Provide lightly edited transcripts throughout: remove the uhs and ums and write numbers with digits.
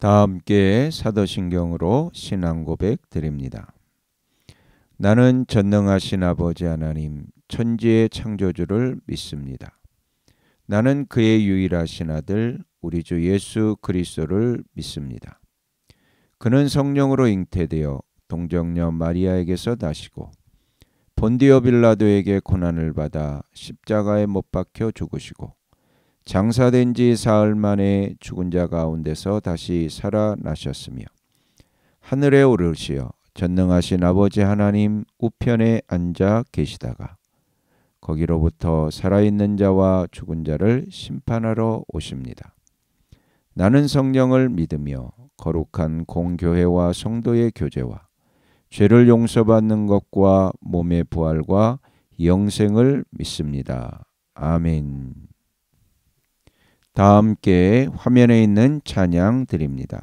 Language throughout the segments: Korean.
다 함께 사도신경으로 신앙 고백 드립니다. 나는 전능하신 아버지 하나님 천지의 창조주를 믿습니다. 나는 그의 유일하신 아들 우리 주 예수 그리스도를 믿습니다. 그는 성령으로 잉태되어 동정녀 마리아에게서 나시고 본디오 빌라도에게 고난을 받아 십자가에 못 박혀 죽으시고 장사된 지 사흘 만에 죽은 자 가운데서 다시 살아나셨으며 하늘에 오르시어 전능하신 아버지 하나님 우편에 앉아 계시다가 거기로부터 살아있는 자와 죽은 자를 심판하러 오십니다. 나는 성령을 믿으며 거룩한 공교회와 성도의 교제와 죄를 용서받는 것과 몸의 부활과 영생을 믿습니다. 아멘. 다 함께 화면에 있는 찬양 드립니다.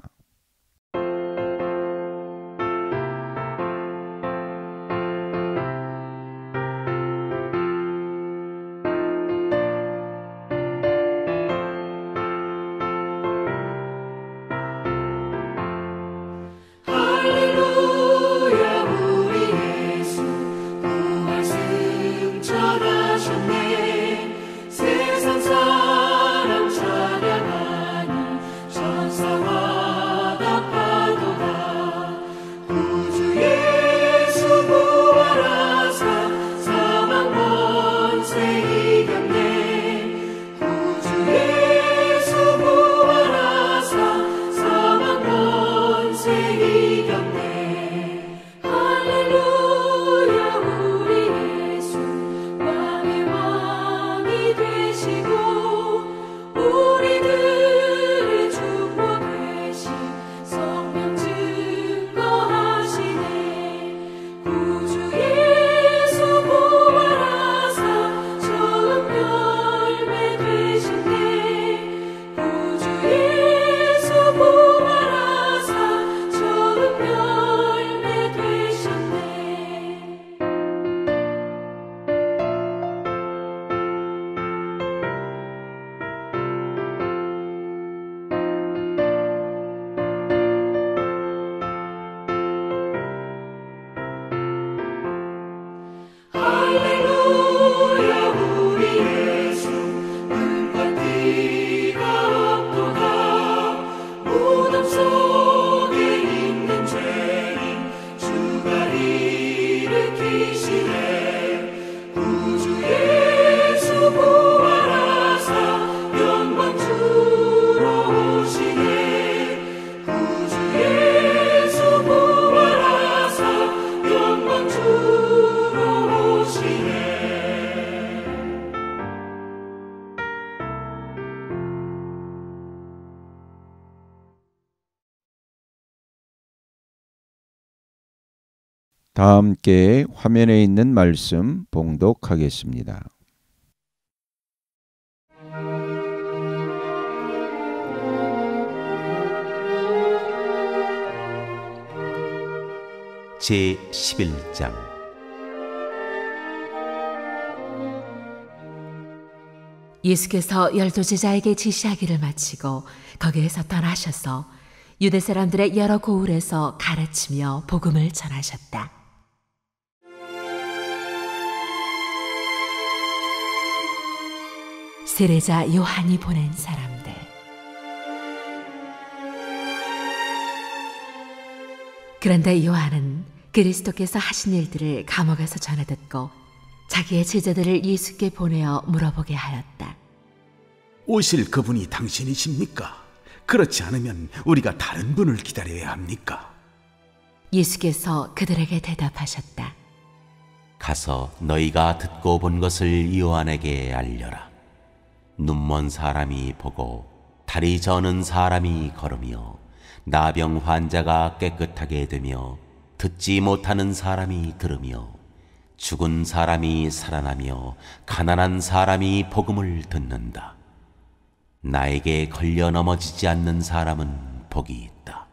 다 함께 화면에 있는 말씀 봉독하겠습니다. 제11장 예수께서 12제자에게 지시하기를 마치고 거기에서 떠나셔서 유대 사람들의 여러 고을에서 가르치며 복음을 전하셨다. 세례자 요한이 보낸 사람들. 그런데 요한은 그리스도께서 하신 일들을 감옥에서 전해 듣고 자기의 제자들을 예수께 보내어 물어보게 하였다. 오실 그분이 당신이십니까? 그렇지 않으면 우리가 다른 분을 기다려야 합니까? 예수께서 그들에게 대답하셨다. 가서 너희가 듣고 본 것을 요한에게 알려라. 눈먼 사람이 보고 다리 저는 사람이 걸으며 나병 환자가 깨끗하게 되며 듣지 못하는 사람이 들으며 죽은 사람이 살아나며 가난한 사람이 복음을 듣는다. 나에게 걸려 넘어지지 않는 사람은 복이 있다.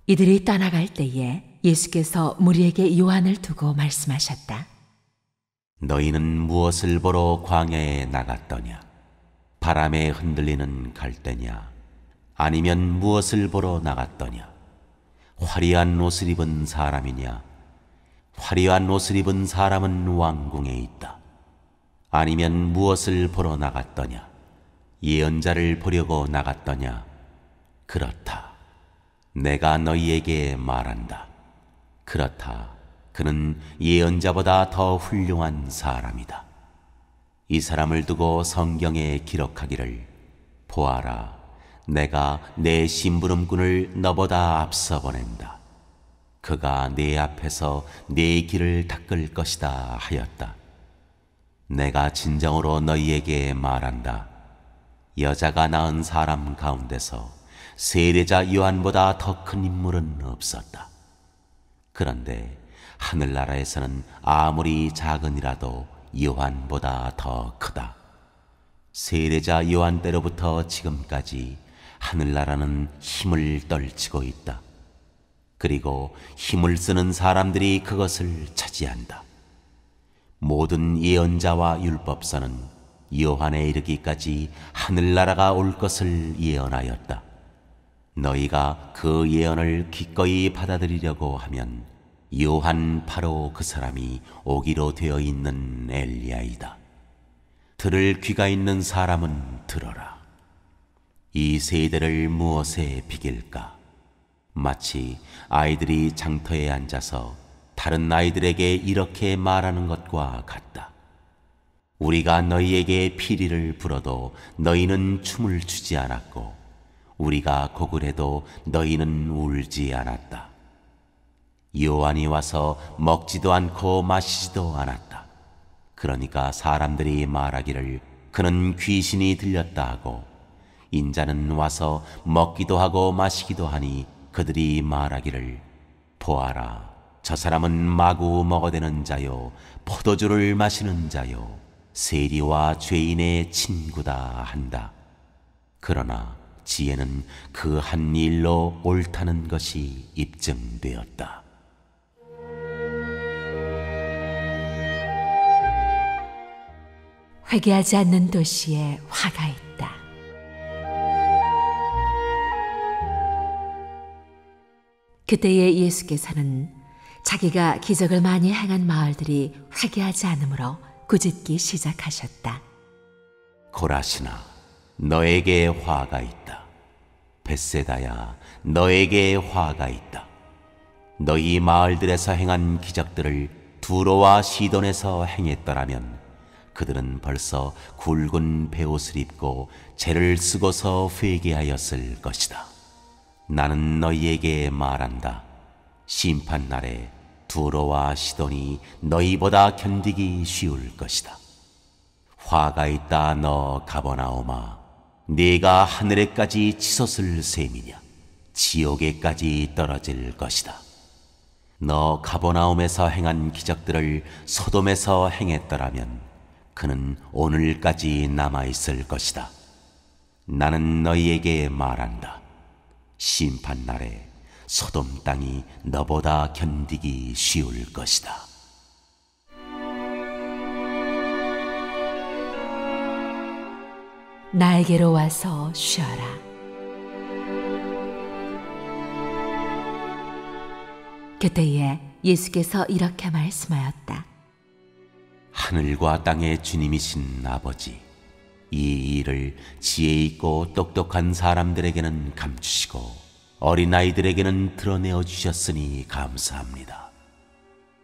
이들이 떠나갈 때에 예수께서 무리에게 요한을 두고 말씀하셨다. 너희는 무엇을 보러 광야에 나갔더냐? 바람에 흔들리는 갈대냐? 아니면 무엇을 보러 나갔더냐? 화려한 옷을 입은 사람이냐? 화려한 옷을 입은 사람은 왕궁에 있다. 아니면 무엇을 보러 나갔더냐? 예언자를 보려고 나갔더냐? 그렇다. 내가 너희에게 말한다. 그렇다. 그는 예언자보다 더 훌륭한 사람이다. 이 사람을 두고 성경에 기록하기를, 보아라, 내가 내 심부름꾼을 너보다 앞서 보낸다. 그가 내 앞에서 네 길을 닦을 것이다 하였다. 내가 진정으로 너희에게 말한다. 여자가 낳은 사람 가운데서 세례자 요한보다 더 큰 인물은 없었다. 그런데 하늘나라에서는 아무리 작은이라도 요한보다 더 크다. 세례자 요한 때로부터 지금까지 하늘나라는 힘을 떨치고 있다. 그리고 힘을 쓰는 사람들이 그것을 차지한다. 모든 예언자와 율법서는 요한에 이르기까지 하늘나라가 올 것을 예언하였다. 너희가 그 예언을 기꺼이 받아들이려고 하면 요한 바로 그 사람이 오기로 되어 있는 엘리야이다. 들을 귀가 있는 사람은 들어라. 이 세대를 무엇에 비길까? 마치 아이들이 장터에 앉아서 다른 아이들에게 이렇게 말하는 것과 같다. 우리가 너희에게 피리를 불어도 너희는 춤을 추지 않았고, 우리가 곡을 해도 너희는 울지 않았다. 요한이 와서 먹지도 않고 마시지도 않았다. 그러니까 사람들이 말하기를 그는 귀신이 들렸다 하고, 인자는 와서 먹기도 하고 마시기도 하니 그들이 말하기를, 보아라, 저 사람은 마구 먹어대는 자요, 포도주를 마시는 자요, 세리와 죄인의 친구다 한다. 그러나 지혜는 그 한 일로 옳다는 것이 입증되었다. 회개하지 않는 도시에 화가 있다. 그때에 예수께서는 자기가 기적을 많이 행한 마을들이 회개하지 않으므로 꾸짖기 시작하셨다. 고라시나, 너에게 화가 있다. 벳세다야, 너에게 화가 있다. 너희 마을들에서 행한 기적들을 두로와 시돈에서 행했더라면 그들은 벌써 굵은 베옷을 입고 재를 쓰고서 회개하였을 것이다. 나는 너희에게 말한다. 심판날에 두로와 시돈이 너희보다 견디기 쉬울 것이다. 화가 있다 너 가버나움아, 네가 하늘에까지 치솟을 셈이냐? 지옥에까지 떨어질 것이다. 너 가버나움에서 행한 기적들을 소돔에서 행했더라면 그는 오늘까지 남아있을 것이다. 나는 너희에게 말한다. 심판날에 소돔 땅이 너보다 견디기 쉬울 것이다. 나에게로 와서 쉬어라. 그때에 예수께서 이렇게 말씀하였다. 하늘과 땅의 주님이신 아버지, 이 일을 지혜 있고 똑똑한 사람들에게는 감추시고 어린아이들에게는 드러내어 주셨으니 감사합니다.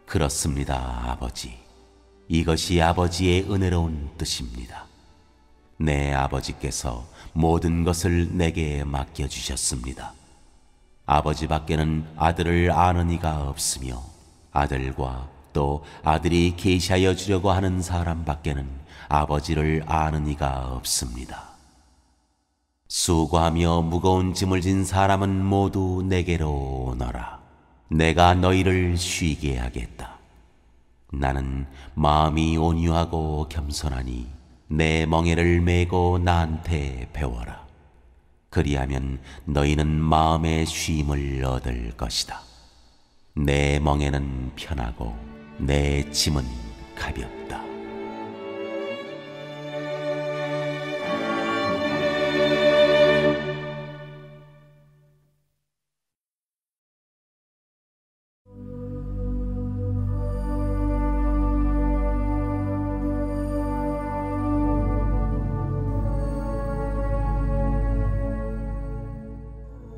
그렇습니다, 아버지. 이것이 아버지의 은혜로운 뜻입니다. 내 아버지께서 모든 것을 내게 맡겨주셨습니다. 아버지밖에는 아들을 아는 이가 없으며 아들과 또 아들이 계시하여 주려고 하는 사람밖에는 아버지를 아는 이가 없습니다. 수고하며 무거운 짐을 진 사람은 모두 내게로 오너라. 내가 너희를 쉬게 하겠다. 나는 마음이 온유하고 겸손하니 내 멍에를 메고 나한테 배워라. 그리하면 너희는 마음의 쉼을 얻을 것이다. 내 멍에는 편하고 내 짐은 가볍다.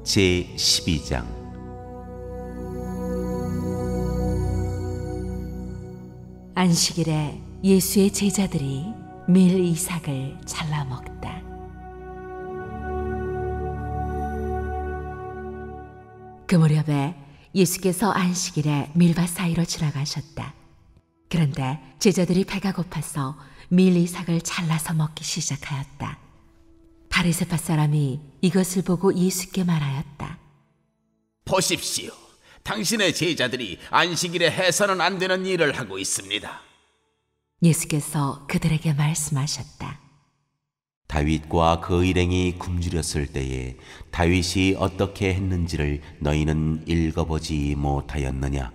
제12장. 안식일에 예수의 제자들이 밀 이삭을 잘라 먹다. 그 무렵에 예수께서 안식일에 밀밭 사이로 지나가셨다. 그런데 제자들이 배가 고파서 밀 이삭을 잘라서 먹기 시작하였다. 바리새파 사람이 이것을 보고 예수께 말하였다. 보십시오. 당신의 제자들이 안식일에 해서는 안 되는 일을 하고 있습니다. 예수께서 그들에게 말씀하셨다. 다윗과 그 일행이 굶주렸을 때에 다윗이 어떻게 했는지를 너희는 읽어보지 못하였느냐?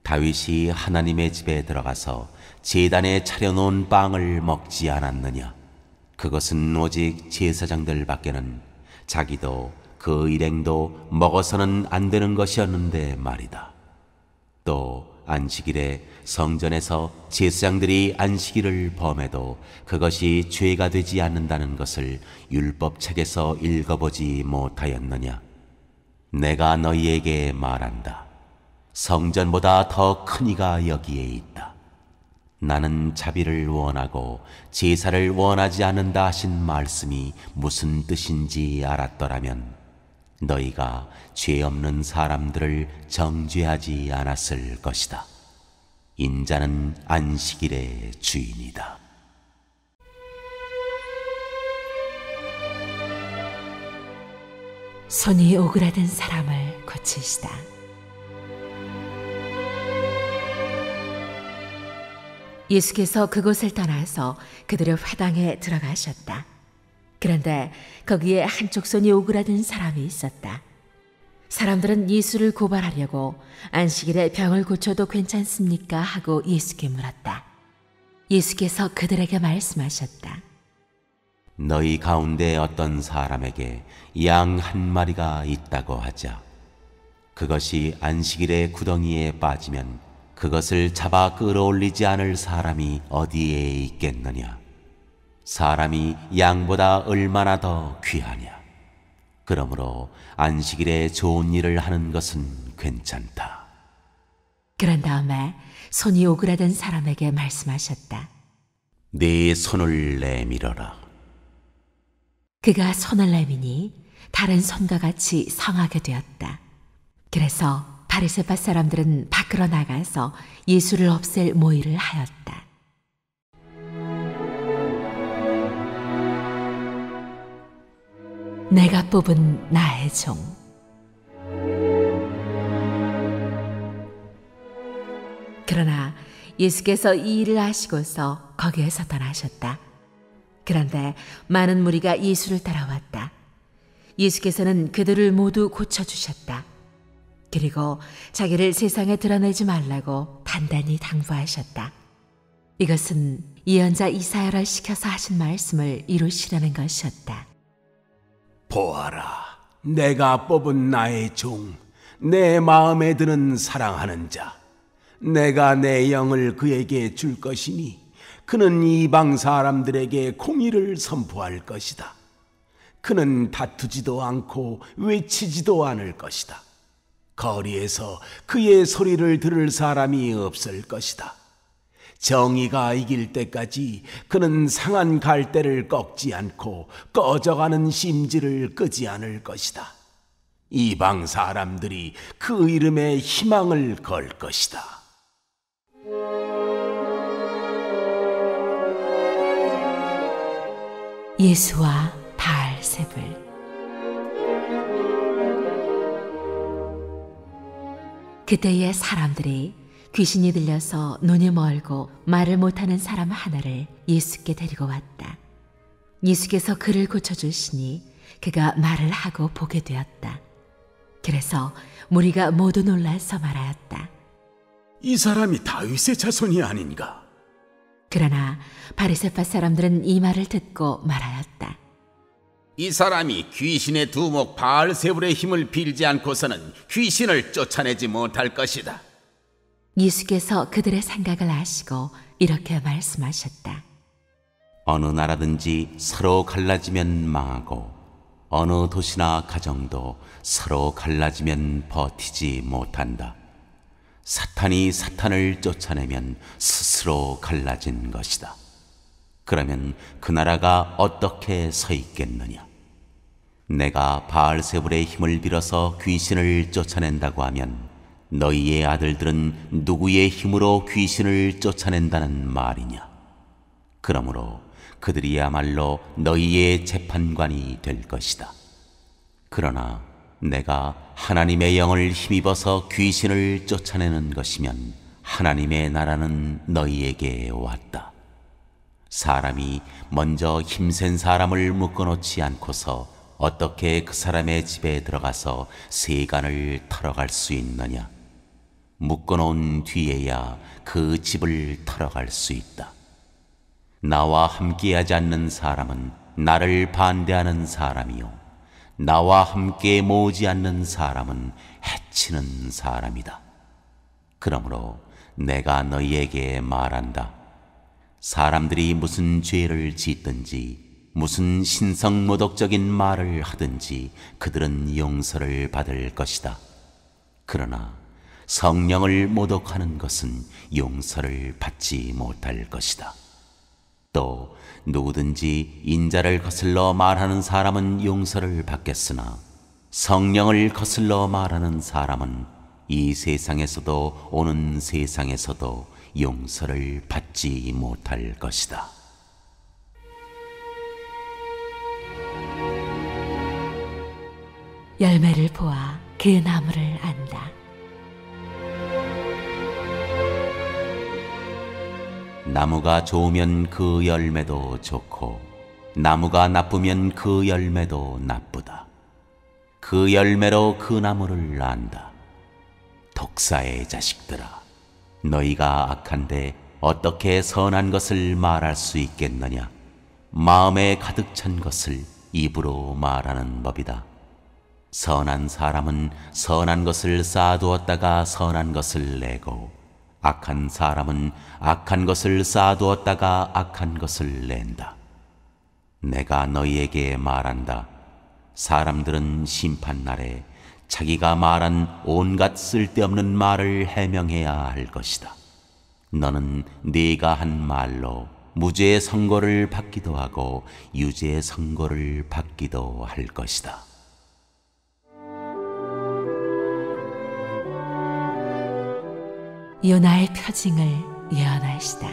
다윗이 하나님의 집에 들어가서 제단에 차려놓은 빵을 먹지 않았느냐? 그것은 오직 제사장들 밖에는 자기도 그 일행도 먹어서는 안 되는 것이었는데 말이다. 또 안식일에 성전에서 제사장들이 안식일을 범해도 그것이 죄가 되지 않는다는 것을 율법책에서 읽어보지 못하였느냐? 내가 너희에게 말한다. 성전보다 더 큰 이가 여기에 있다. 나는 자비를 원하고 제사를 원하지 않는다 하신 말씀이 무슨 뜻인지 알았더라면 너희가 죄 없는 사람들을 정죄하지 않았을 것이다. 인자는 안식일의 주인이다. 손이 오그라든 사람을 고치시다. 예수께서 그곳을 떠나서 그들의 회당에 들어가셨다. 그런데 거기에 한쪽 손이 오그라든 사람이 있었다. 사람들은 예수를 고발하려고 안식일에 병을 고쳐도 괜찮습니까? 하고 예수께 물었다. 예수께서 그들에게 말씀하셨다. 너희 가운데 어떤 사람에게 양 한 마리가 있다고 하자. 그것이 안식일에 구덩이에 빠지면 그것을 잡아 끌어올리지 않을 사람이 어디에 있겠느냐? 사람이 양보다 얼마나 더 귀하냐? 그러므로 안식일에 좋은 일을 하는 것은 괜찮다. 그런 다음에 손이 오그라든 사람에게 말씀하셨다. 네 손을 내밀어라. 그가 손을 내미니 다른 손과 같이 성하게 되었다. 그래서 바리새파 사람들은 밖으로 나가서 예수를 없앨 모의를 하였다. 내가 뽑은 나의 종. 그러나 예수께서 이 일을 하시고서 거기에서 떠나셨다. 그런데 많은 무리가 예수를 따라왔다. 예수께서는 그들을 모두 고쳐주셨다. 그리고 자기를 세상에 드러내지 말라고 단단히 당부하셨다. 이것은 예언자 이사야를 시켜서 하신 말씀을 이루시려는 것이었다. 보아라, 내가 뽑은 나의 종, 내 마음에 드는 사랑하는 자. 내가 내 영을 그에게 줄 것이니 그는 이방 사람들에게 공의를 선포할 것이다. 그는 다투지도 않고 외치지도 않을 것이다. 거리에서 그의 소리를 들을 사람이 없을 것이다. 정의가 이길 때까지 그는 상한 갈대를 꺾지 않고 꺼져가는 심지를 끄지 않을 것이다. 이방 사람들이 그 이름에 희망을 걸 것이다. 예수와 바알세불. 그때의 사람들이 귀신이 들려서 눈이 멀고 말을 못하는 사람 하나를 예수께 데리고 왔다. 예수께서 그를 고쳐주시니 그가 말을 하고 보게 되었다. 그래서 무리가 모두 놀라서 말하였다. 이 사람이 다윗의 자손이 아닌가? 그러나 바리새파 사람들은 이 말을 듣고 말하였다. 이 사람이 귀신의 두목 바알세불의 힘을 빌지 않고서는 귀신을 쫓아내지 못할 것이다. 예수께서 그들의 생각을 아시고 이렇게 말씀하셨다. 어느 나라든지 서로 갈라지면 망하고 어느 도시나 가정도 서로 갈라지면 버티지 못한다. 사탄이 사탄을 쫓아내면 스스로 갈라진 것이다. 그러면 그 나라가 어떻게 서 있겠느냐? 내가 바알세불의 힘을 빌어서 귀신을 쫓아낸다고 하면 너희의 아들들은 누구의 힘으로 귀신을 쫓아낸다는 말이냐? 그러므로 그들이야말로 너희의 재판관이 될 것이다. 그러나 내가 하나님의 영을 힘입어서 귀신을 쫓아내는 것이면 하나님의 나라는 너희에게 왔다. 사람이 먼저 힘센 사람을 묶어놓지 않고서 어떻게 그 사람의 집에 들어가서 세간을 털어갈 수 있느냐? 묶어놓은 뒤에야 그 집을 털어갈 수 있다. 나와 함께하지 않는 사람은 나를 반대하는 사람이요, 나와 함께 모으지 않는 사람은 해치는 사람이다. 그러므로 내가 너희에게 말한다. 사람들이 무슨 죄를 짓든지 무슨 신성모독적인 말을 하든지 그들은 용서를 받을 것이다. 그러나 성령을 모독하는 것은 용서를 받지 못할 것이다. 또 누구든지 인자를 거슬러 말하는 사람은 용서를 받겠으나 성령을 거슬러 말하는 사람은 이 세상에서도 오는 세상에서도 용서를 받지 못할 것이다. 열매를 보아 그 나무를 안다. 나무가 좋으면 그 열매도 좋고 나무가 나쁘면 그 열매도 나쁘다. 그 열매로 그 나무를 안다. 독사의 자식들아, 너희가 악한데 어떻게 선한 것을 말할 수 있겠느냐? 마음에 가득 찬 것을 입으로 말하는 법이다. 선한 사람은 선한 것을 쌓아두었다가 선한 것을 내고, 악한 사람은 악한 것을 쌓아두었다가 악한 것을 낸다. 내가 너희에게 말한다. 사람들은 심판날에 자기가 말한 온갖 쓸데없는 말을 해명해야 할 것이다. 너는 네가 한 말로 무죄의 선고를 받기도 하고 유죄의 선고를 받기도 할 것이다. 요나의 표징을 예언하시다.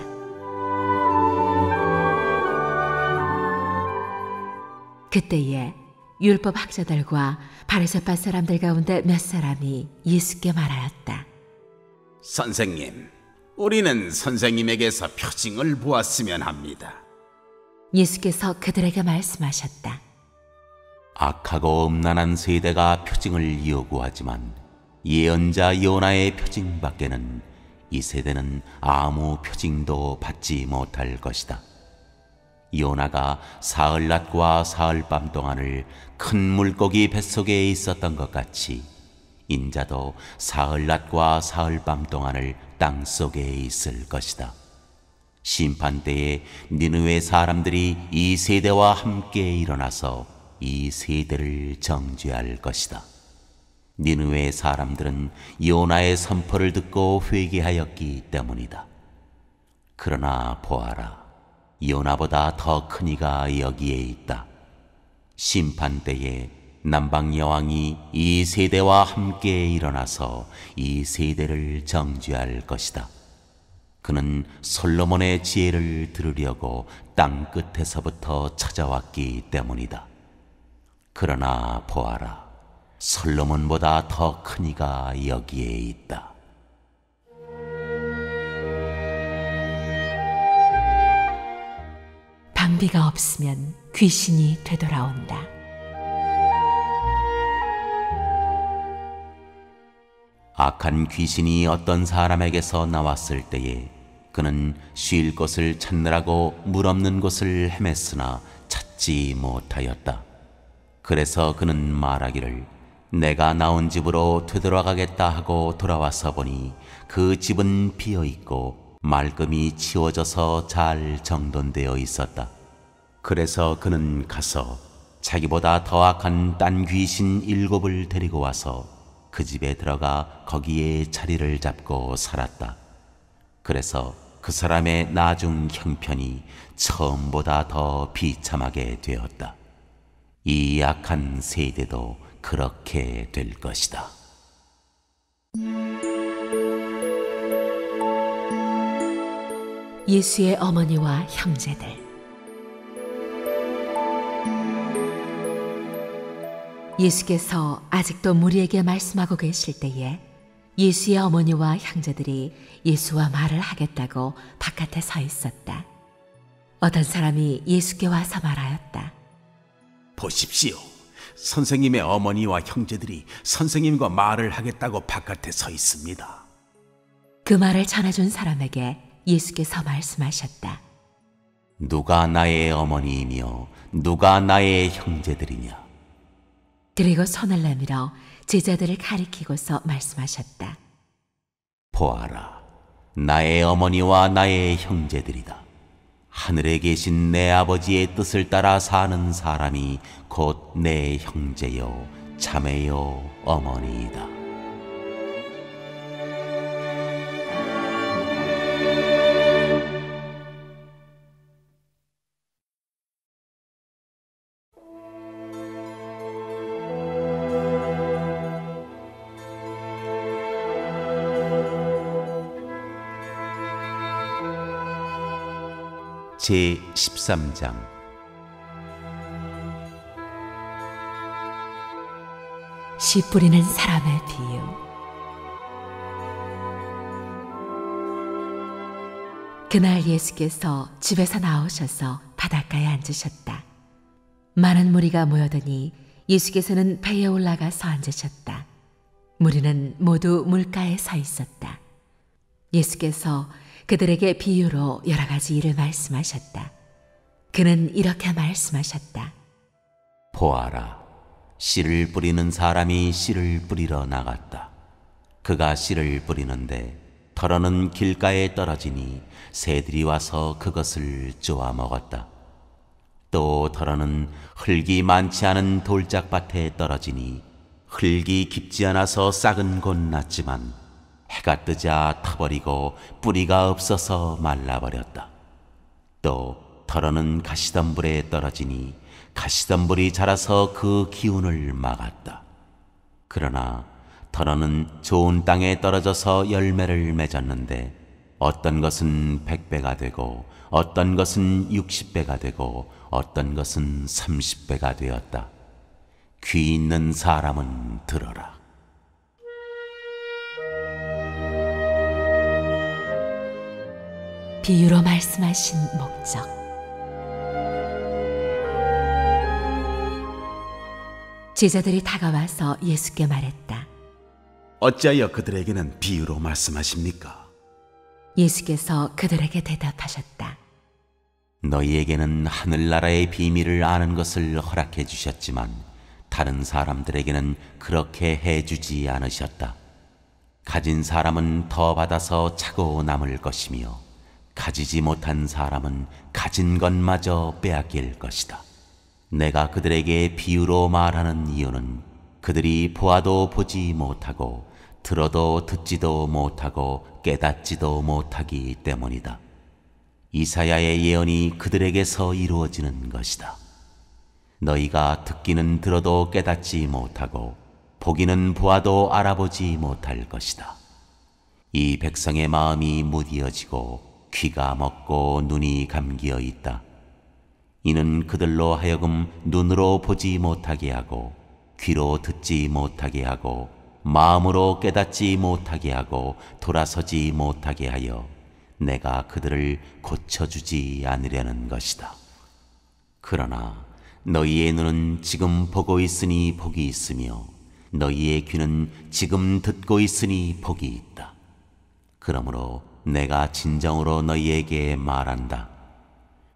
그때에 율법 학자들과 바리새파 사람들 가운데 몇 사람이 예수께 말하였다. 선생님, 우리는 선생님에게서 표징을 보았으면 합니다. 예수께서 그들에게 말씀하셨다. 악하고 음란한 세대가 표징을 요구하지만 예언자 요나의 표징밖에는 이 세대는 아무 표징도 받지 못할 것이다. 요나가 사흘낮과 사흘밤 동안을 큰 물고기 뱃속에 있었던 것 같이 인자도 사흘낮과 사흘밤 동안을 땅속에 있을 것이다. 심판때에 니느웨 사람들이 이 세대와 함께 일어나서 이 세대를 정죄할 것이다. 니느웨 사람들은 요나의 선포를 듣고 회개하였기 때문이다. 그러나 보아라, 요나보다 더 큰 이가 여기에 있다. 심판때에 남방 여왕이 이 세대와 함께 일어나서 이 세대를 정죄할 것이다. 그는 솔로몬의 지혜를 들으려고 땅 끝에서부터 찾아왔기 때문이다. 그러나 보아라, 솔로몬보다 더 큰 이가 여기에 있다. 방비가 없으면 귀신이 되돌아온다. 악한 귀신이 어떤 사람에게서 나왔을 때에 그는 쉴 곳을 찾느라고 물 없는 곳을 헤맸으나 찾지 못하였다. 그래서 그는 말하기를 내가 나온 집으로 되돌아가겠다 하고 돌아와서 보니 그 집은 비어있고 말끔히 치워져서 잘 정돈되어 있었다. 그래서 그는 가서 자기보다 더 악한 딴 귀신 7을 데리고 와서 그 집에 들어가 거기에 자리를 잡고 살았다. 그래서 그 사람의 나중 형편이 처음보다 더 비참하게 되었다. 이 악한 세대도 그렇게 될 것이다. 예수의 어머니와 형제들. 예수께서 아직도 무리에게 말씀하고 계실 때에 예수의 어머니와 형제들이 예수와 말을 하겠다고 바깥에 서 있었다. 어떤 사람이 예수께 와서 말하였다. 보십시오. 선생님의 어머니와 형제들이 선생님과 말을 하겠다고 바깥에 서 있습니다. 그 말을 전해준 사람에게 예수께서 말씀하셨다. 누가 나의 어머니이며 누가 나의 형제들이냐? 그리고 손을 내밀어 제자들을 가리키고서 말씀하셨다. 보아라, 나의 어머니와 나의 형제들이다. 하늘에 계신 내 아버지의 뜻을 따라 사는 사람이 곧 내 형제요, 자매요, 어머니이다. 제13장. 씨 뿌리는 사람의 비유. 그날 예수께서 집에서 나오셔서 바닷가에 앉으셨다. 많은 무리가 모여드니 예수께서는 배에 올라가서 앉으셨다. 무리는 모두 물가에 서 있었다. 예수께서 그들에게 비유로 여러 가지 일을 말씀하셨다. 그는 이렇게 말씀하셨다. 보아라, 씨를 뿌리는 사람이 씨를 뿌리러 나갔다. 그가 씨를 뿌리는데 털어는 길가에 떨어지니 새들이 와서 그것을 쪼아 먹었다. 또 털어는 흙이 많지 않은 돌짝밭에 떨어지니 흙이 깊지 않아서 싹은 곧 났지만 해가 뜨자 타버리고 뿌리가 없어서 말라버렸다. 또 털어는 가시덤불에 떨어지니 가시덤불이 자라서 그 기운을 막았다. 그러나 털어는 좋은 땅에 떨어져서 열매를 맺었는데 어떤 것은 100배가 되고 어떤 것은 60배가 되고 어떤 것은 30배가 되었다. 귀 있는 사람은 들어라. 비유로 말씀하신 목적. 제자들이 다가와서 예수께 말했다. 어찌하여 그들에게는 비유로 말씀하십니까? 예수께서 그들에게 대답하셨다. 너희에게는 하늘나라의 비밀을 아는 것을 허락해 주셨지만 다른 사람들에게는 그렇게 해주지 않으셨다. 가진 사람은 더 받아서 차고 남을 것이며 가지지 못한 사람은 가진 것마저 빼앗길 것이다. 내가 그들에게 비유로 말하는 이유는 그들이 보아도 보지 못하고 들어도 듣지도 못하고 깨닫지도 못하기 때문이다. 이사야의 예언이 그들에게서 이루어지는 것이다. 너희가 듣기는 들어도 깨닫지 못하고 보기는 보아도 알아보지 못할 것이다. 이 백성의 마음이 무디어지고 귀가 먹고 눈이 감기어 있다. 이는 그들로 하여금 눈으로 보지 못하게 하고 귀로 듣지 못하게 하고 마음으로 깨닫지 못하게 하고 돌아서지 못하게 하여 내가 그들을 고쳐주지 않으려는 것이다. 그러나 너희의 눈은 지금 보고 있으니 복이 있으며 너희의 귀는 지금 듣고 있으니 복이 있다. 그러므로 내가 진정으로 너희에게 말한다.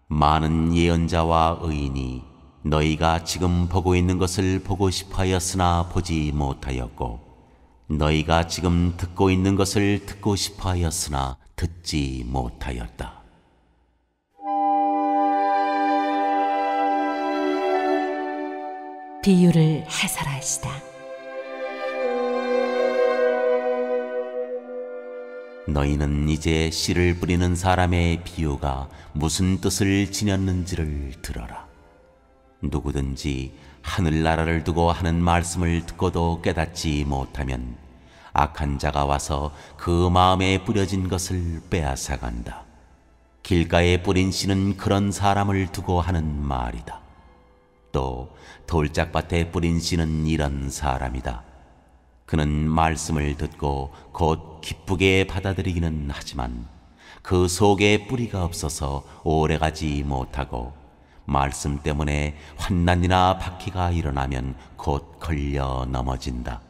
많은 예언자와 의인이 너희가 지금 보고 있는 것을 보고 싶어 하였으나 보지 못하였고 너희가 지금 듣고 있는 것을 듣고 싶어 하였으나 듣지 못하였다. 비유를 해설하시다. 너희는 이제 씨를 뿌리는 사람의 비유가 무슨 뜻을 지녔는지를 들어라. 누구든지 하늘나라를 두고 하는 말씀을 듣고도 깨닫지 못하면 악한 자가 와서 그 마음에 뿌려진 것을 빼앗아간다. 길가에 뿌린 씨는 그런 사람을 두고 하는 말이다. 또 돌짝밭에 뿌린 씨는 이런 사람이다. 그는 말씀을 듣고 곧 기쁘게 받아들이기는 하지만 그 속에 뿌리가 없어서 오래가지 못하고 말씀 때문에 환난이나 박해가 일어나면 곧 걸려 넘어진다.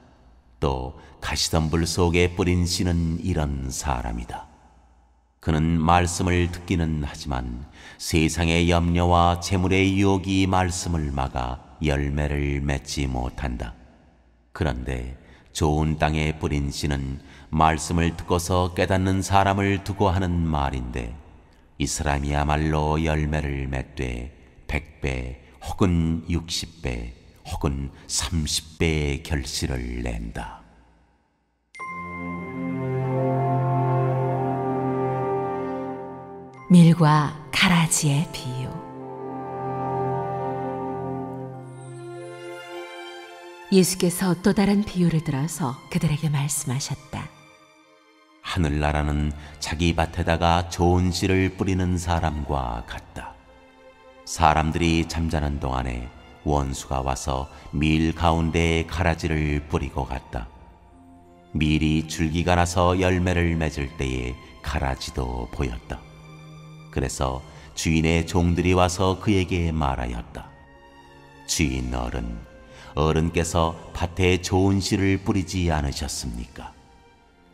또 가시덤불 속에 뿌린 씨는 이런 사람이다. 그는 말씀을 듣기는 하지만 세상의 염려와 재물의 유혹이 말씀을 막아 열매를 맺지 못한다. 그런데 좋은 땅에 뿌린 씨는 말씀을 듣고서 깨닫는 사람을 두고 하는 말인데 이 사람이야말로 열매를 맺되 100배 혹은 60배 혹은 30배의 결실을 낸다. 밀과 가라지의 비유. 예수께서 또 다른 비유를 들어서 그들에게 말씀하셨다. 하늘나라는 자기 밭에다가 좋은 씨를 뿌리는 사람과 같다. 사람들이 잠자는 동안에 원수가 와서 밀 가운데에 가라지를 뿌리고 갔다. 밀이 줄기가 나서 열매를 맺을 때에 가라지도 보였다. 그래서 주인의 종들이 와서 그에게 말하였다. 주인 어른께서 밭에 좋은 씨를 뿌리지 않으셨습니까?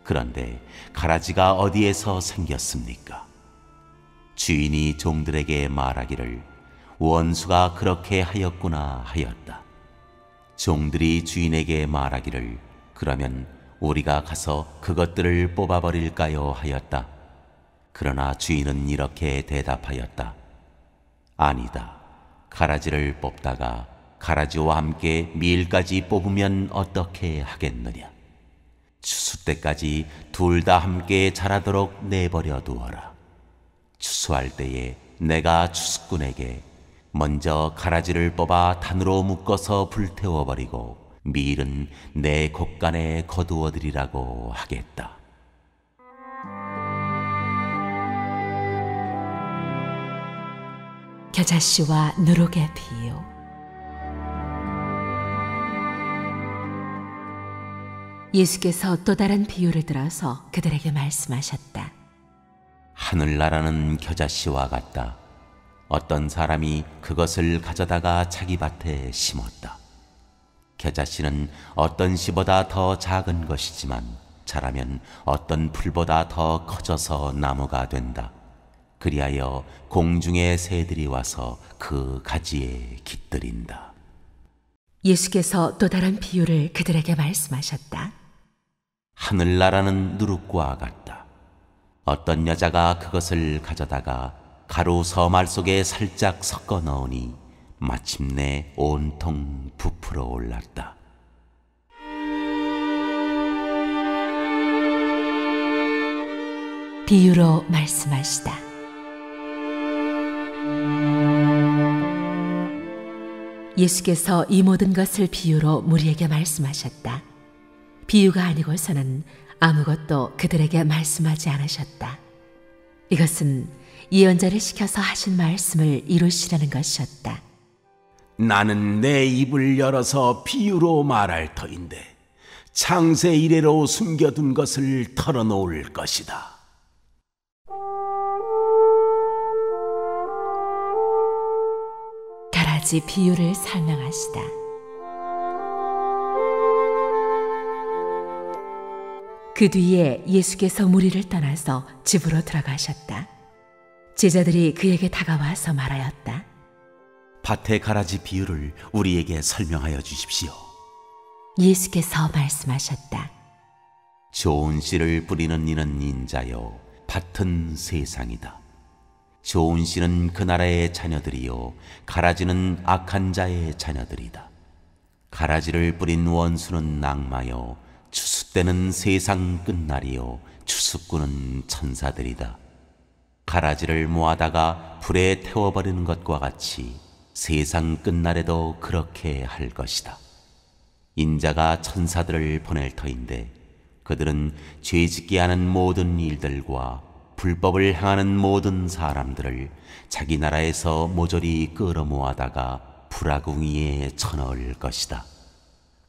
그런데 가라지가 어디에서 생겼습니까? 주인이 종들에게 말하기를 원수가 그렇게 하였구나 하였다. 종들이 주인에게 말하기를 그러면 우리가 가서 그것들을 뽑아버릴까요 하였다. 그러나 주인은 이렇게 대답하였다. 아니다. 가라지를 뽑다가 가라지와 함께 밀까지 뽑으면 어떻게 하겠느냐. 추수 때까지 둘 다 함께 자라도록 내버려 두어라. 추수할 때에 내가 추수꾼에게 먼저 가라지를 뽑아 단으로 묶어서 불태워버리고 밀은 내 곳간에 거두어들이라고 하겠다. 겨자씨와 누룩의 비유. 예수께서 또 다른 비유를 들어서 그들에게 말씀하셨다. 하늘나라는 겨자씨와 같다. 어떤 사람이 그것을 가져다가 자기 밭에 심었다. 겨자씨는 어떤 씨보다 더 작은 것이지만 자라면 어떤 풀보다 더 커져서 나무가 된다. 그리하여 공중의 새들이 와서 그 가지에 깃들인다. 예수께서 또 다른 비유를 그들에게 말씀하셨다. 하늘나라는 누룩과 같다. 어떤 여자가 그것을 가져다가 가루 서말 속에 살짝 섞어 넣으니 마침내 온통 부풀어 올랐다. 비유로 말씀하시다. 예수께서 이 모든 것을 비유로 무리에게 말씀하셨다. 비유가 아니고서는 아무것도 그들에게 말씀하지 않으셨다. 이것은 예언자를 시켜서 하신 말씀을 이루시려는 것이었다. 나는 내 입을 열어서 비유로 말할 터인데 창세 이래로 숨겨둔 것을 털어놓을 것이다. 가라지 비유를 설명하시다. 그 뒤에 예수께서 무리를 떠나서 집으로 들어가셨다. 제자들이 그에게 다가와서 말하였다. 밭의 가라지 비유를 우리에게 설명하여 주십시오. 예수께서 말씀하셨다. 좋은 씨를 뿌리는 이는 인자요, 밭은 세상이다. 좋은 씨는 그 나라의 자녀들이요, 가라지는 악한 자의 자녀들이다. 가라지를 뿌린 원수는 낙마요 추수 때는 세상 끝날이요 추수꾼은 천사들이다. 가라지를 모아다가 불에 태워버리는 것과 같이 세상 끝날에도 그렇게 할 것이다. 인자가 천사들을 보낼 터인데 그들은 죄짓게 하는 모든 일들과 불법을 행하는 모든 사람들을 자기 나라에서 모조리 끌어모아다가 불화궁이에 쳐넣을 것이다.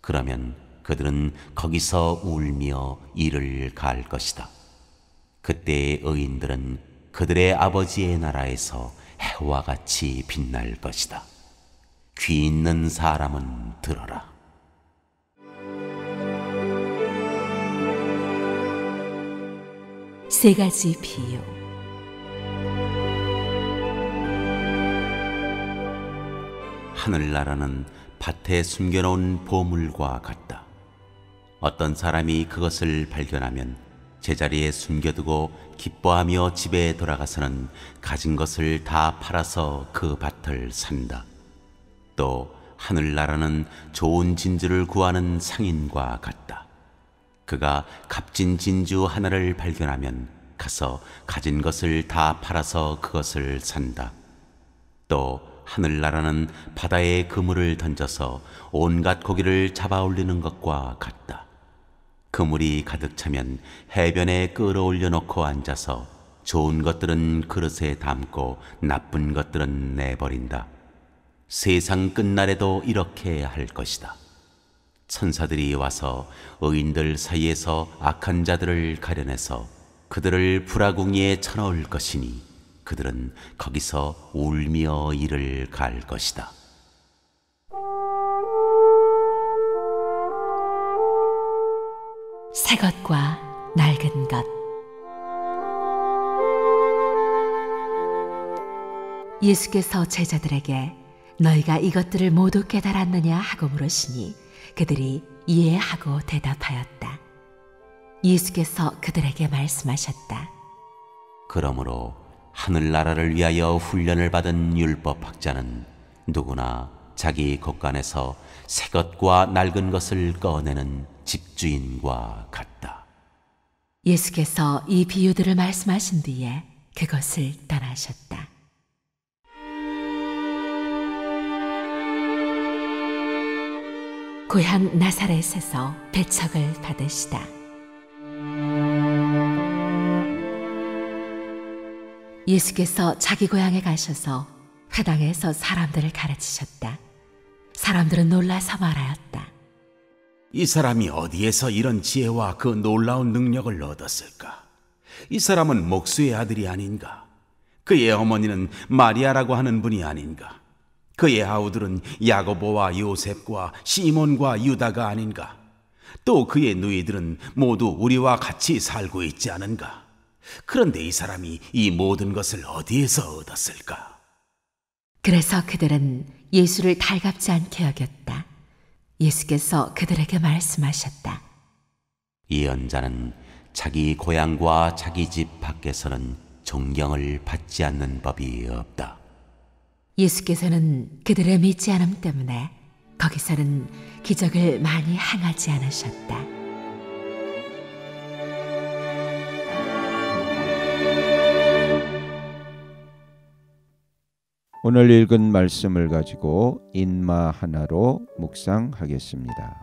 그러면 그들은 거기서 울며 이를 가할 것이다. 그때의 의인들은 그들의 아버지의 나라에서 해와 같이 빛날 것이다. 귀 있는 사람은 들어라. 세 가지 비유. 하늘나라는 밭에 숨겨놓은 보물과 같다. 어떤 사람이 그것을 발견하면 제자리에 숨겨두고 기뻐하며 집에 돌아가서는 가진 것을 다 팔아서 그 밭을 산다. 또 하늘나라는 좋은 진주를 구하는 상인과 같다. 그가 값진 진주 하나를 발견하면 가서 가진 것을 다 팔아서 그것을 산다. 또 하늘나라는 바다에 그물을 던져서 온갖 고기를 잡아 올리는 것과 같다. 그물이 가득 차면 해변에 끌어올려 놓고 앉아서 좋은 것들은 그릇에 담고 나쁜 것들은 내버린다. 세상 끝날에도 이렇게 할 것이다. 천사들이 와서 의인들 사이에서 악한 자들을 가려내서 그들을 불화궁리에 쳐넣을 것이니 그들은 거기서 울며 이를 갈 것이다. 새 것과 낡은 것. 예수께서 제자들에게 너희가 이것들을 모두 깨달았느냐 하고 물으시니 그들이 이해하고 대답하였다. 예수께서 그들에게 말씀하셨다. 그러므로 하늘나라를 위하여 훈련을 받은 율법학자는 누구나 자기 곳간에서 새 것과 낡은 것을 꺼내는 집주인과 같다. 예수께서 이 비유들을 말씀하신 뒤에 그것을 떠나셨다. 고향 나사렛에서 배척을 받으시다. 예수께서 자기 고향에 가셔서 회당에서 사람들을 가르치셨다. 사람들은 놀라서 말하였다. 이 사람이 어디에서 이런 지혜와 그 놀라운 능력을 얻었을까? 이 사람은 목수의 아들이 아닌가? 그의 어머니는 마리아라고 하는 분이 아닌가? 그의 아우들은 야고보와 요셉과 시몬과 유다가 아닌가? 또 그의 누이들은 모두 우리와 같이 살고 있지 않은가? 그런데 이 사람이 이 모든 것을 어디에서 얻었을까? 그래서 그들은 예수를 달갑지 않게 여겼다. 예수께서 그들에게 말씀하셨다. 예언자는 자기 고향과 자기 집 밖에서는 존경을 받지 않는 법이 없다. 예수께서는 그들의 믿지 않음 때문에 거기서는 기적을 많이 행하지 않으셨다. 오늘 읽은 말씀을 가지고 인마 하나로 묵상하겠습니다.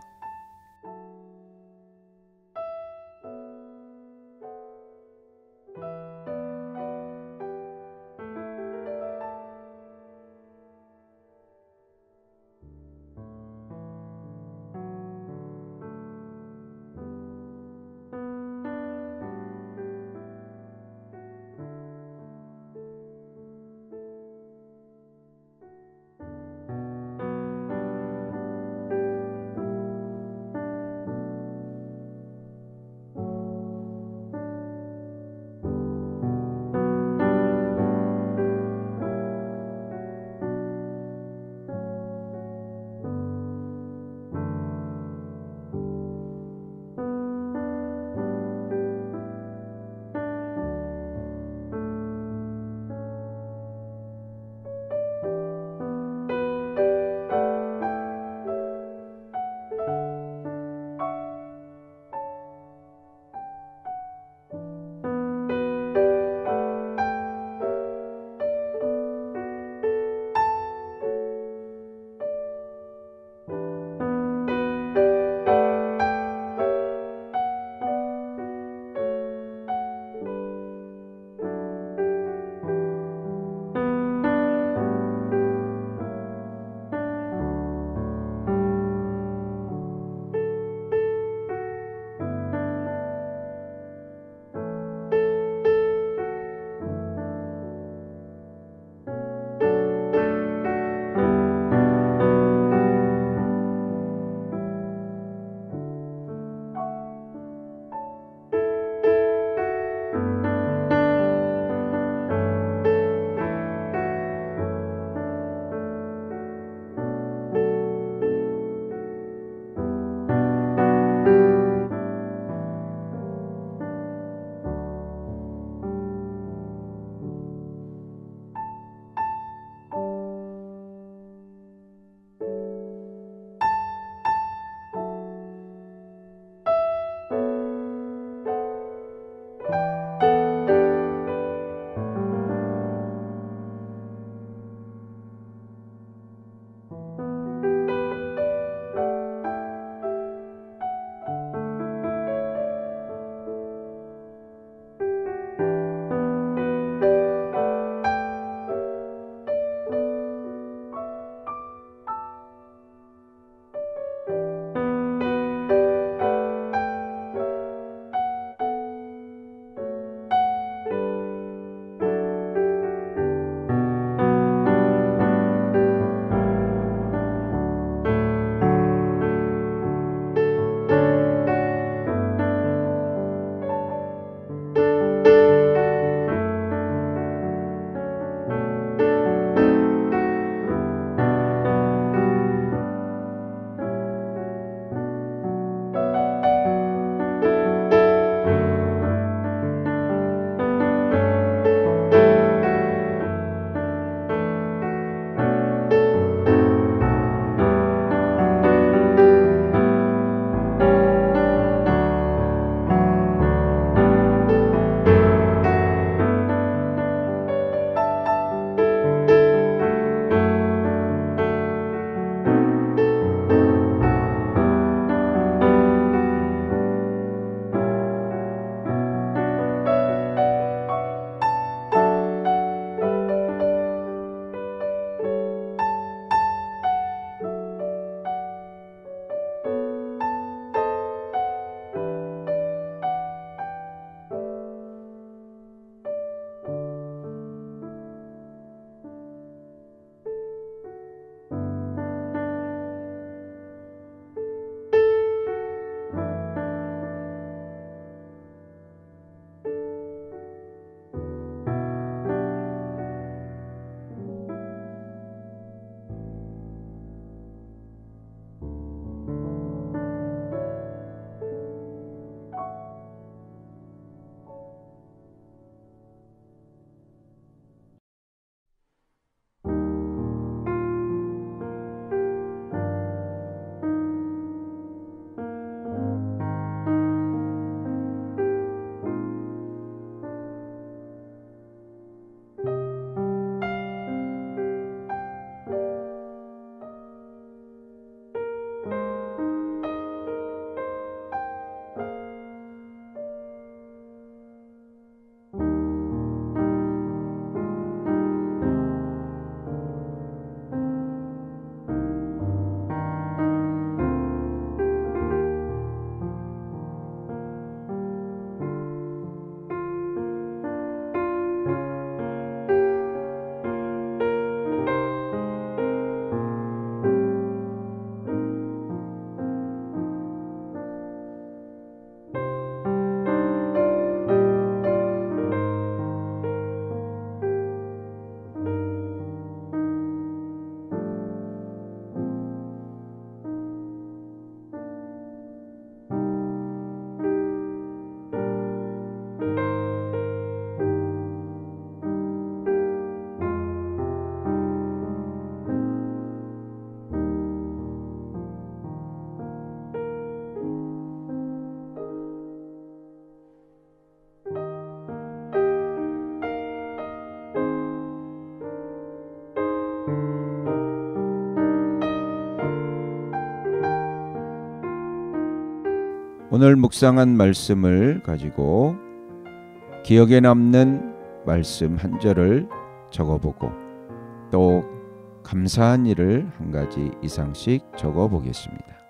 오늘 묵상한 말씀을 가지고 기억에 남는 말씀 한 절을 적어보고 또 감사한 일을 한 가지 이상씩 적어보겠습니다.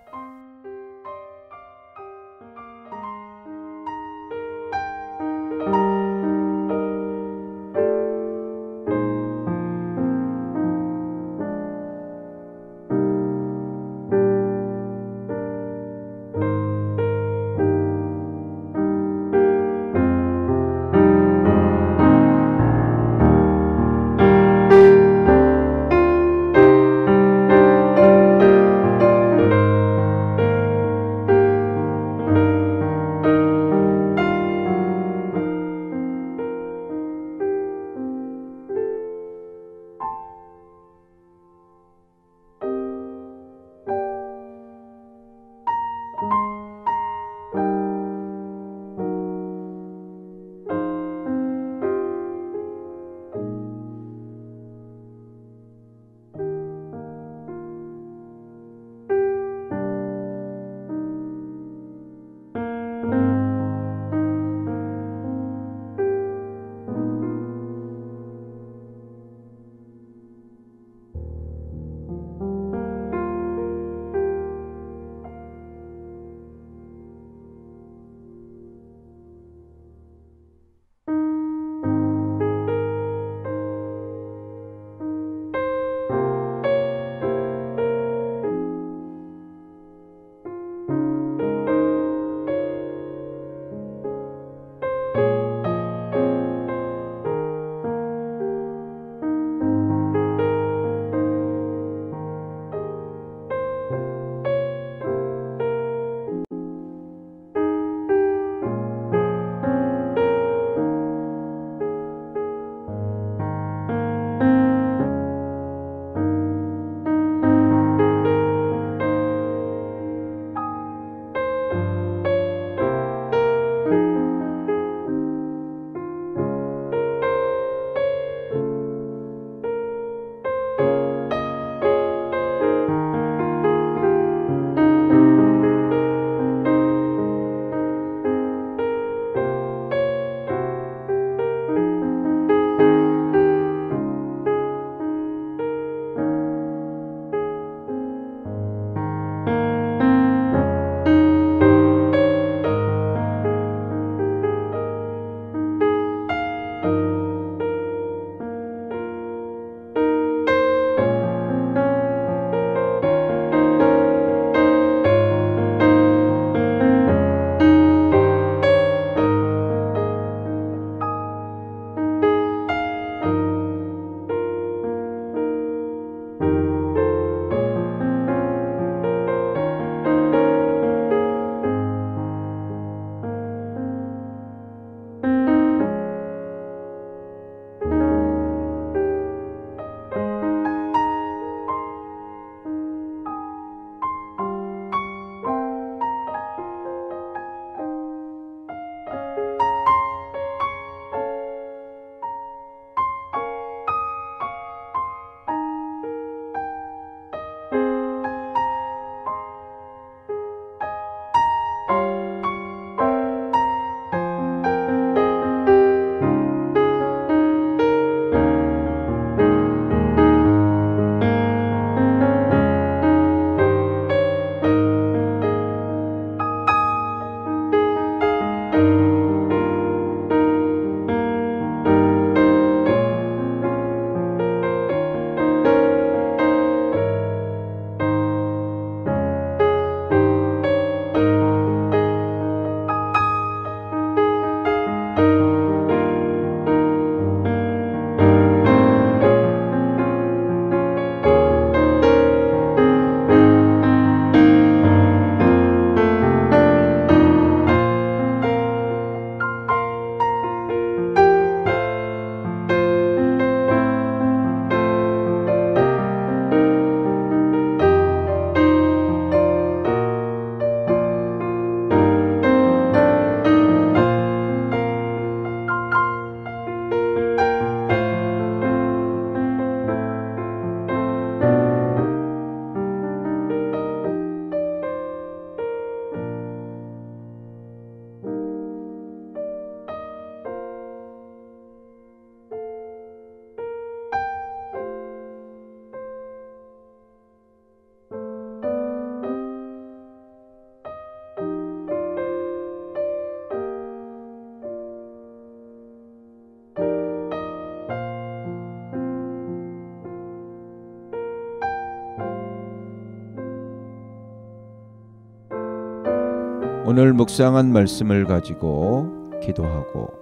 오늘 묵상한 말씀을 가지고 기도하고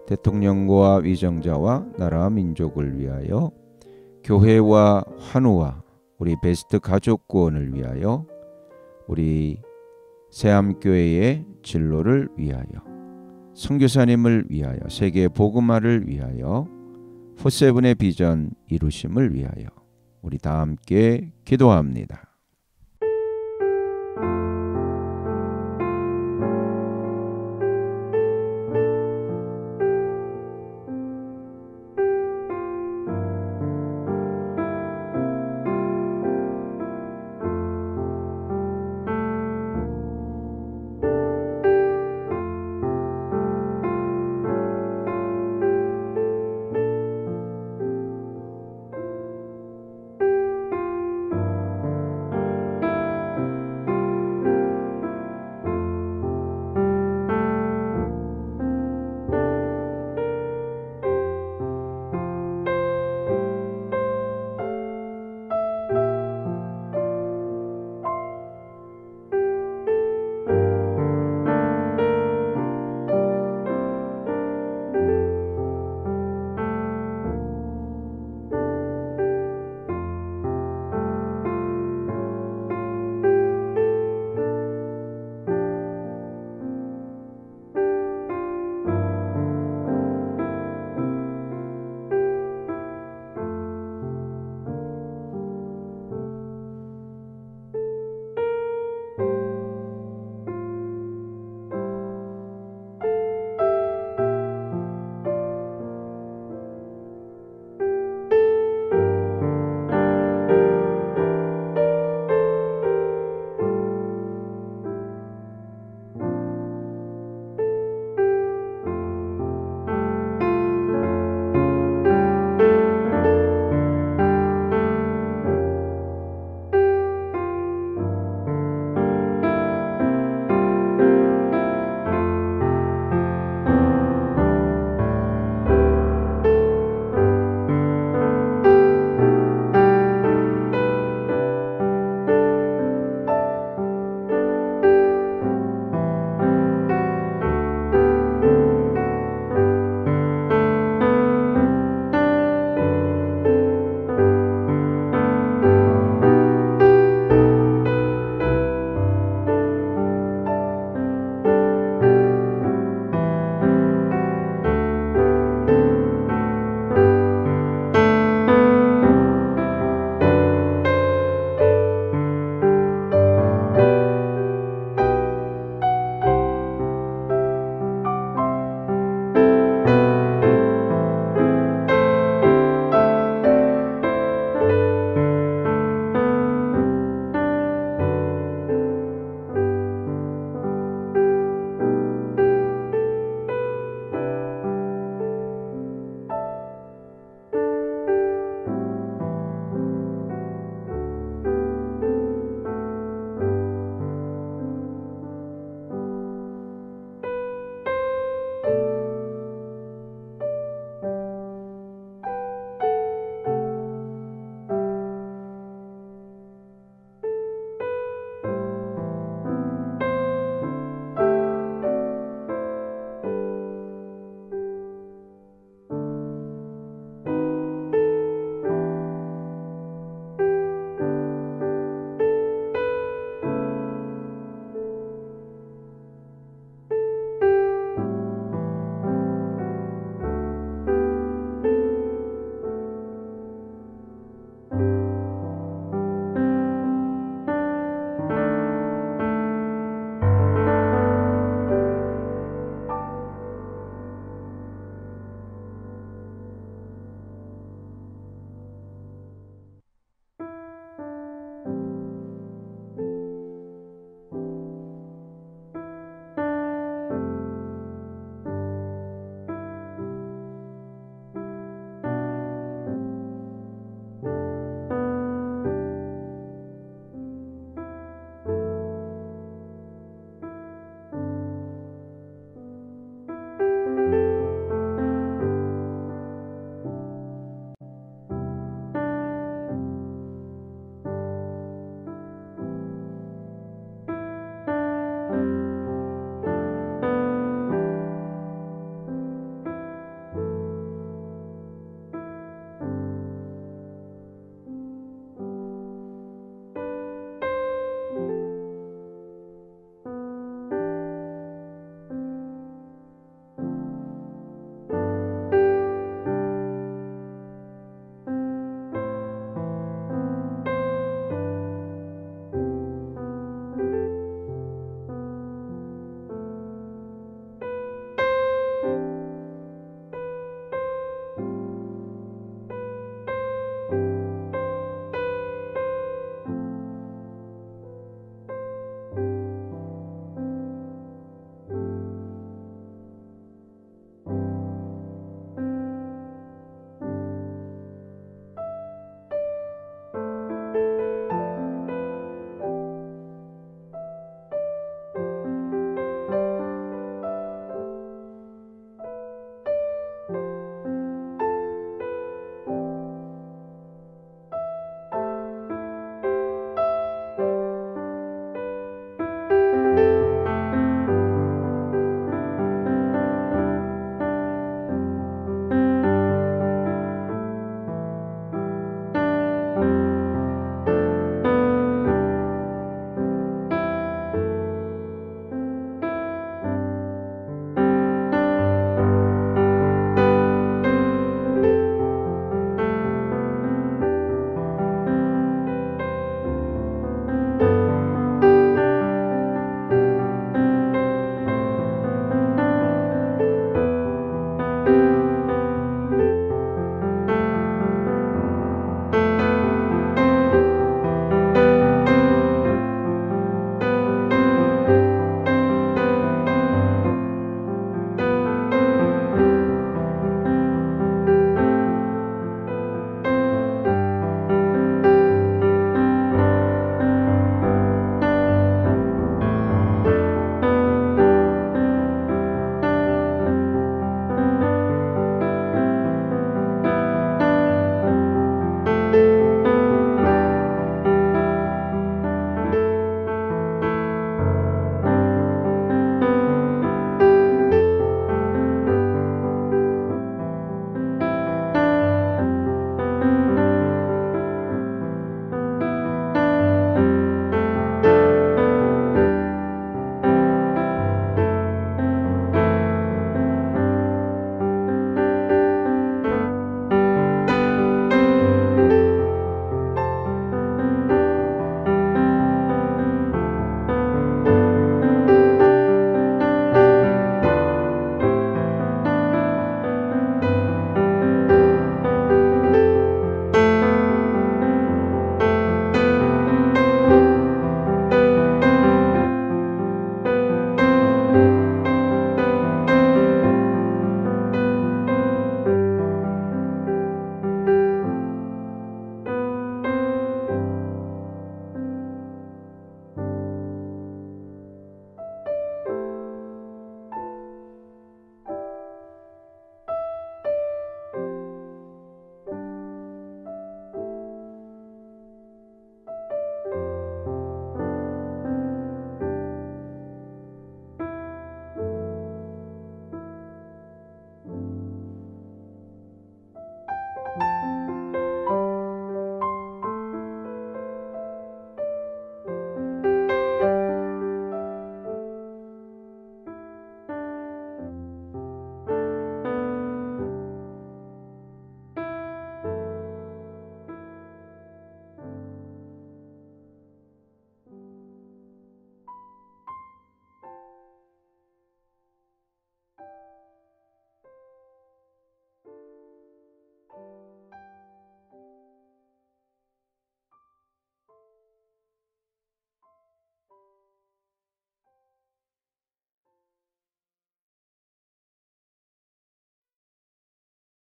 대통령과 위정자와 나라 민족을 위하여 교회와 환우와 우리 베스트 가족 구원을 위하여 우리 새암교회의 진로를 위하여 선교사님을 위하여 세계 복음화를 위하여 포세븐의 비전 이루심을 위하여 우리 다 함께 기도합니다.